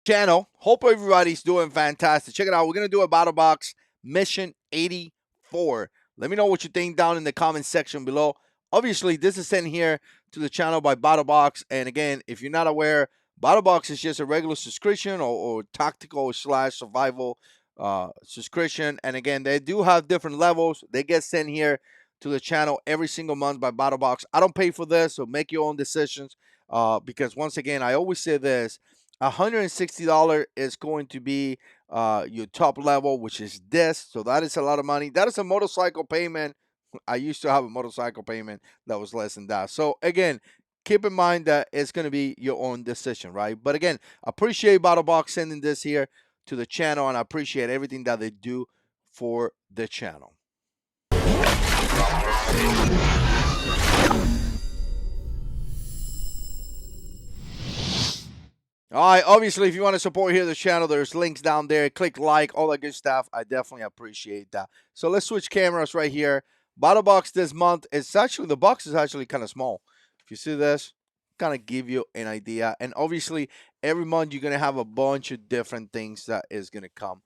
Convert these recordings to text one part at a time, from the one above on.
channel. Hope everybody's doing fantastic. Check it out. We're going to do a Battlbox Mission 84. Let me know what you think down in the comment section below. Obviously, this is sent here to the channel by Battlbox. And again, if you're not aware, Battlbox is just a regular subscription or tactical slash survival subscription. And again, they do have different levels. They get sent here to the channel every single month by Battlbox. I don't pay for this, so make your own decisions. Because once again, I always say this: $160 is going to be your top level, which is this. So that is a lot of money. That is a motorcycle payment. I used to have a motorcycle payment that was less than that. So again, keep in mind that it's going to be your own decision, right? But again, appreciate BattleBox sending this here to the channel, and I appreciate everything that they do for the channel. All right, obviously, if you want to support here the channel, there's links down there. Click like, all that good stuff. I definitely appreciate that. So let's switch cameras right here. Battlebox this month, the box is actually kind of small. If you see this, kind of give you an idea. And obviously, every month you're going to have a bunch of different things that is going to come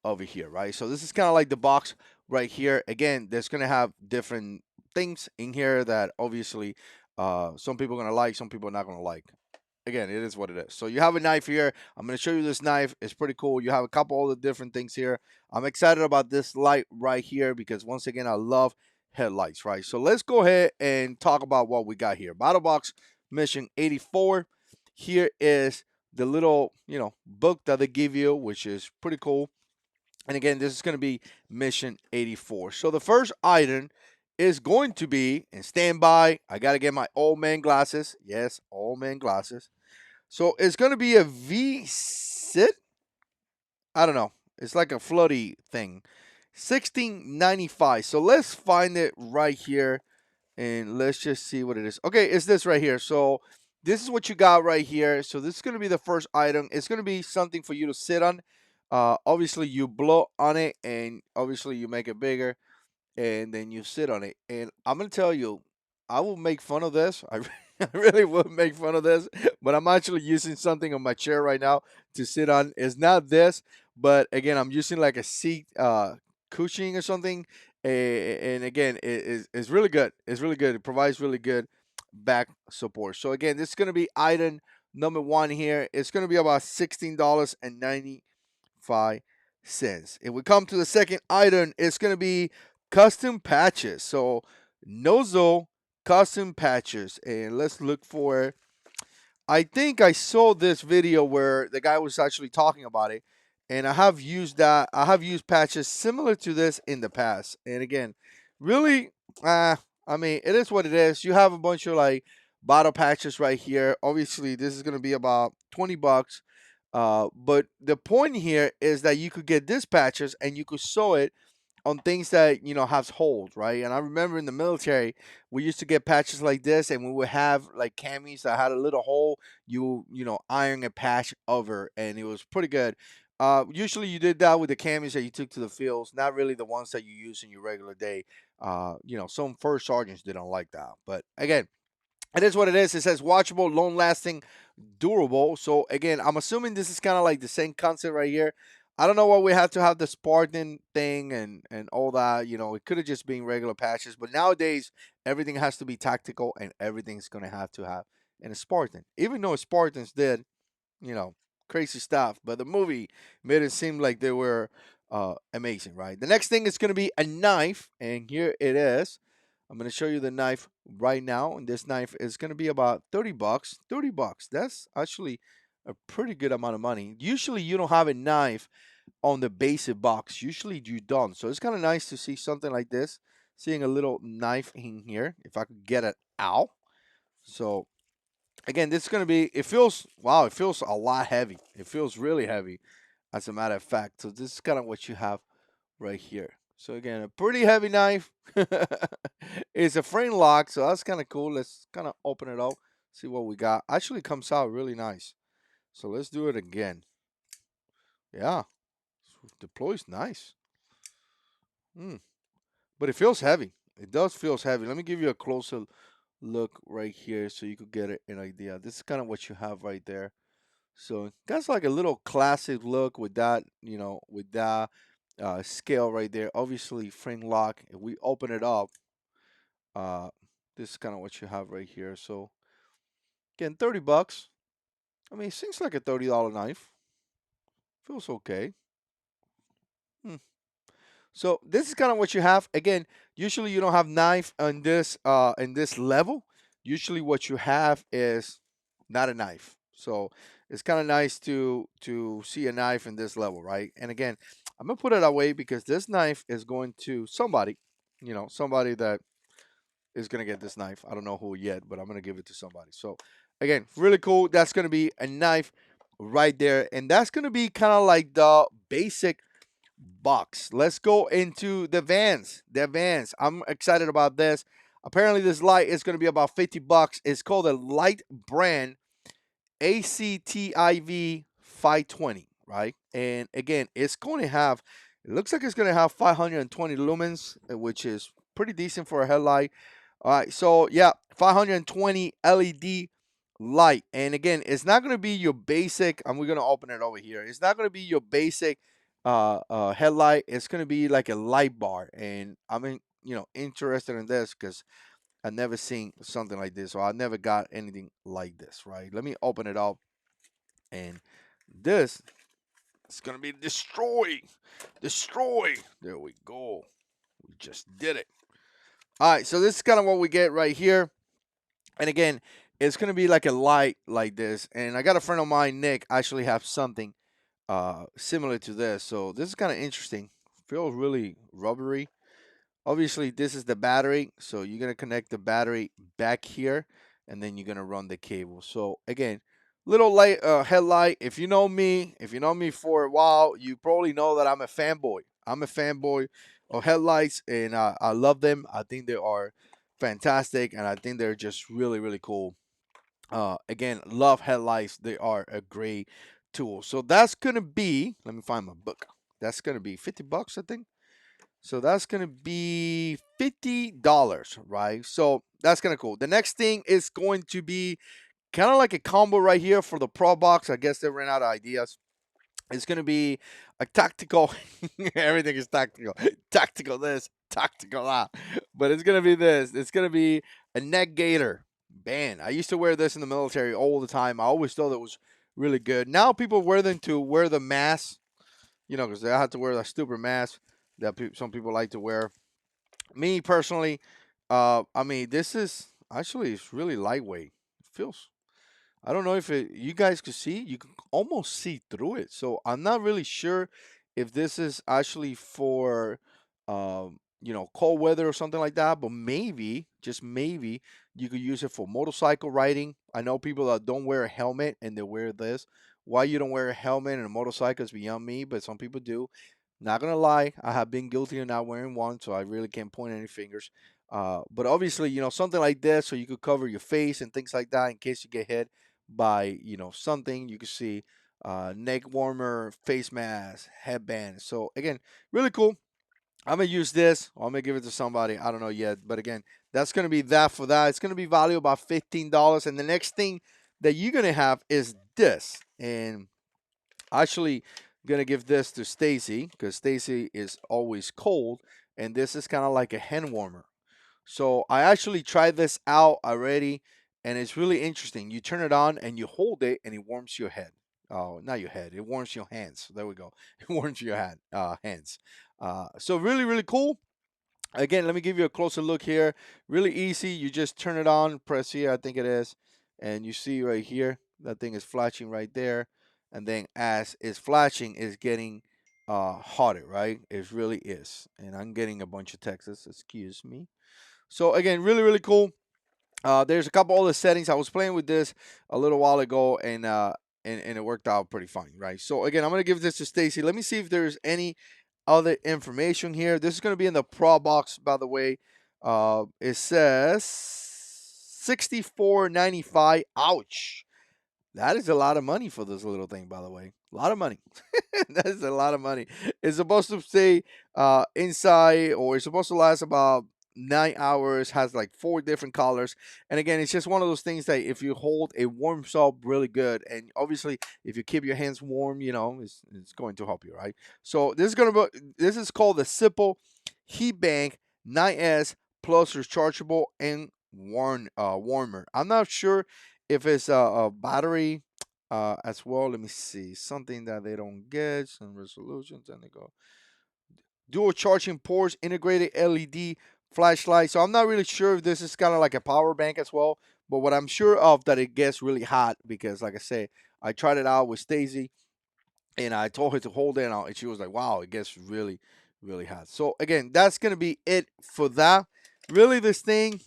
over here, right? So this is kind of like the box right here. Again, there's going to have different things in here that obviously some people are going to like, some people are not going to like. Again, it is what it is. So you have a knife here. I'm going to show you this knife. It's pretty cool. You have a couple other different things here. I'm excited about this light right here because once again, I love headlights, right? So let's go ahead and talk about what we got here. Battlebox Mission 84. Here is the little, book that they give you, which is pretty cool. And again, this is going to be Mission 84. So the first item is going to be, and stand by, I got to get my old man glasses. Yes, old man glasses. So it's going to be a V-sit. I don't know. It's like a floaty thing. 1695. So let's find it right here. And let's just see what it is. Okay, it's this right here. So this is what you got right here. So this is going to be the first item. It's going to be something for you to sit on. Obviously, you blow on it. And obviously, you make it bigger. And then you sit on it. And I'm going to tell you, I will make fun of this. I really would make fun of this, but I'm actually using something on my chair right now to sit on. It's not this, but again, I'm using like a seat cushioning or something. And again, it's really good. It's really good. It provides really good back support. So again, this is going to be item number one here. It's going to be about $16.95. If we come to the second item, it's going to be custom patches. So nozzle custom patches, and let's look for, I think I saw this video where the guy was actually talking about it, and I have used patches similar to this in the past. And again, really, I mean, it is what it is. You have a bunch of like bottle patches right here. Obviously, this is going to be about 20 bucks. But the point here is that you could get these patches and you could sew it on things that have holes, right? And I remember in the military, we used to get patches like this, and we would have like camis that had a little hole. Iron a patch over, and it was pretty good. Usually, you did that with the camis that you took to the fields, not really the ones that you use in your regular day. Some first sergeants didn't like that, but again, it is what it is. It says watchable, long lasting, durable. So again, I'm assuming this is kind of like the same concept right here. I don't know why we have to have the Spartan thing and all that. It could have just been regular patches, but nowadays everything has to be tactical and everything's gonna have to have in a Spartan. Even though Spartans did, you know, crazy stuff, but the movie made it seem like they were amazing, right? The next thing is gonna be a knife, and here it is. I'm gonna show you the knife right now, and this knife is gonna be about 30 bucks. 30 bucks. That's actually a pretty good amount of money. Usually, you don't have a knife on the basic box. Usually, you don't. So it's kind of nice to see something like this. Seeing a little knife in here, if I could get it out. So again, this is gonna be. It feels wow. It feels a lot heavy. It feels really heavy, as a matter of fact. So this is kind of what you have right here. So again, a pretty heavy knife. It's a frame lock, so that's kind of cool. Let's kind of open it up, see what we got. Actually, comes out really nice. So let's do it again. Yeah, deploys nice. But it feels heavy. It does feels heavy. Let me give you a closer look right here so you could get an idea. This is kind of what you have right there. So that's like a little classic look with that, with that scale right there. Obviously, frame lock. If we open it up, uh, this is kind of what you have right here. So again, $30. I mean, it seems like a $30 knife. Feels okay. Hmm. So this is kind of what you have. Again, usually you don't have knife on this in this level. Usually what you have is not a knife. So it's kind of nice to see a knife in this level, right? And again, I'm gonna put it away because this knife is going to somebody, somebody that is gonna get this knife. I don't know who yet, but I'm gonna give it to somebody. So again, really cool. That's gonna be a knife right there, and that's gonna be kind of like the basic box. Let's go into the Vans. The Vans. I'm excited about this. Apparently, this light is going to be about $50. It's called a Light Brand ACTIV 520, right? And again, it's going to have, it looks like it's going to have 520 lumens, which is pretty decent for a headlight. All right, so yeah, 520 LED light. And again, it's not going to be your basic, and we're going to open it over here. It's not going to be your basic headlight. It's going to be like a light bar. And I'm interested in this because I've never seen something like this, or I never got anything like this, right? Let me open it up, and this is gonna be destroy, destroy. There we go. We just did it. All right, so this is kind of what we get right here, and again, it's gonna be like a light like this. And I got a friend of mine, Nick, actually have something similar to this, so this is kind of interesting. Feels really rubbery. Obviously, this is the battery, so you're gonna connect the battery back here, and then you're gonna run the cable. So again, little light headlight. If you know me for a while, you probably know that I'm a fanboy. I'm a fanboy of headlights, and I love them. I think they are fantastic, and I think they're just really really cool. Again, love headlights. They are a great tool. So that's gonna be. Let me find my book. That's gonna be $50, I think. So that's gonna be $50, right? So that's kind of cool. The next thing is going to be kind of like a combo right here for the Pro Box. I guess they ran out of ideas. It's gonna be a tactical. Everything is tactical. Tactical this, tactical that. But it's gonna be this. It's gonna be a neck gator band. I used to wear this in the military all the time. I always thought it was really good. Now people wear them to wear the mask, because they have to wear that stupid mask that some people like to wear. Me personally, I mean, this is actually it's really lightweight. It feels. I don't know if you guys could see. You can almost see through it. So I'm not really sure if this is actually for, cold weather or something like that. But maybe, just maybe, you could use it for motorcycle riding. I know people that don't wear a helmet and they wear this. Why you don't wear a helmet and a motorcycle is beyond me, but some people do. Not gonna lie, I have been guilty of not wearing one, so I really can't point any fingers. But obviously, something like this, so you could cover your face and things like that in case you get hit by something. You can see neck warmer, face mask, headband. So again, really cool. I'm gonna use this, or I'm gonna give it to somebody. I don't know yet, but again, that's gonna be that for that. It's gonna be valued about $15. And the next thing that you're gonna have is this, and actually gonna give this to Stacy because Stacy is always cold, and this is kind of like a hand warmer. So I actually tried this out already, and it's really interesting. You turn it on and you hold it, and it warms your head. Oh, not your head. It warms your hands. There we go. It warms your hands. So really, really cool. Again, let me give you a closer look here. Really easy. You just turn it on, press here, I think it is, and you see right here that thing is flashing right there. And then as it's flashing, it's getting hotter, right? It really is. And I'm getting a bunch of texts. Excuse me. So again, really, really cool. There's a couple other settings. I was playing with this a little while ago, and it worked out pretty fine, right? So again, I'm gonna give this to Stacy. Let me see if there's any other information here. This is gonna be in the Pro Box, by the way. It says 64.95. Ouch. That is a lot of money for this little thing, by the way. A lot of money. That is a lot of money. It's supposed to stay inside, or it's supposed to last about 9 hours, has like 4 different colors. And again, it's just one of those things that if you hold, it warms up really good. And obviously, if you keep your hands warm, it's going to help you, right? So this is called the Sipple Heat Bank 9S Plus Rechargeable and warmer. I'm not sure if it's a battery as well. Let me see something that they don't get some resolutions, and they go dual charging ports, integrated LED flashlight. So I'm not really sure if this is kind of like a power bank as well. But what I'm sure of that it gets really hot because, like I said, I tried it out with Stacy and I told her to hold it out, and she was like, "Wow, it gets really, really hot." So again, that's gonna be it for that. Really, this thing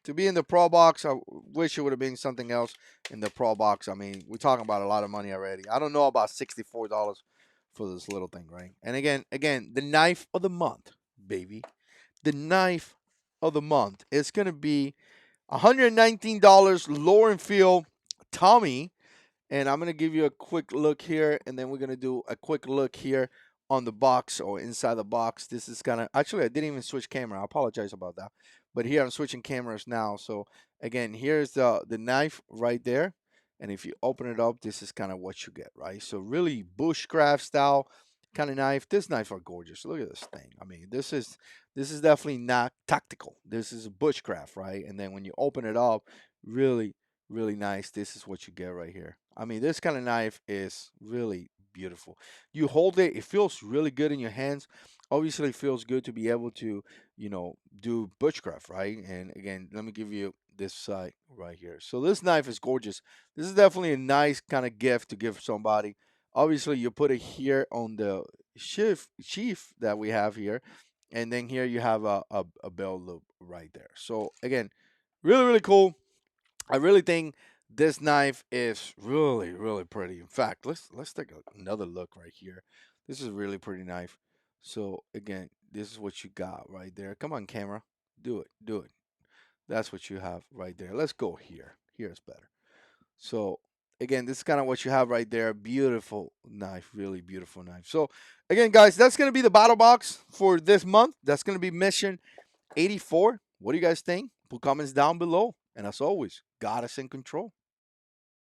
to be in the Pro Box, I wish it would have been something else in the Pro Box. I mean, we're talking about a lot of money already. I don't know about $64 for this little thing, right? And again, the knife of the month, baby, the knife of the month is gonna be $119. Lauren Field Tommy, and I'm going to give you a quick look here, and then we're going to do a quick look here on the box or inside the box. This is kind of, actually, I didn't even switch camera. I apologize about that. But here I'm switching cameras now. So again, here's the knife right there. And if you open it up, this is kind of what you get, right? So really bushcraft style kind of knife. This knife are gorgeous. Look at this thing. I mean, this is definitely not tactical. This is bushcraft, right? And then when you open it up, really really nice. This is what you get right here. I mean, this kind of knife is really beautiful. You hold it, it feels really good in your hands. Obviously, it feels good to be able to, do bushcraft, right? And again, let me give you this side right here. So this knife is gorgeous. This is definitely a nice kind of gift to give somebody. Obviously, you put it here on the sheath that we have here, and then here you have a belt loop right there. So again, really really cool. I really think this knife is really, really pretty. In fact, let's take another look right here. This is a really pretty knife. So again, this is what you got right there. Come on, camera, do it, do it. That's what you have right there. Let's go here. Here's better. So again, this is kind of what you have right there. Beautiful knife, really beautiful knife. So again, guys, that's gonna be the battle box for this month. That's gonna be mission 84. What do you guys think? Put comments down below. And as always, God is in control.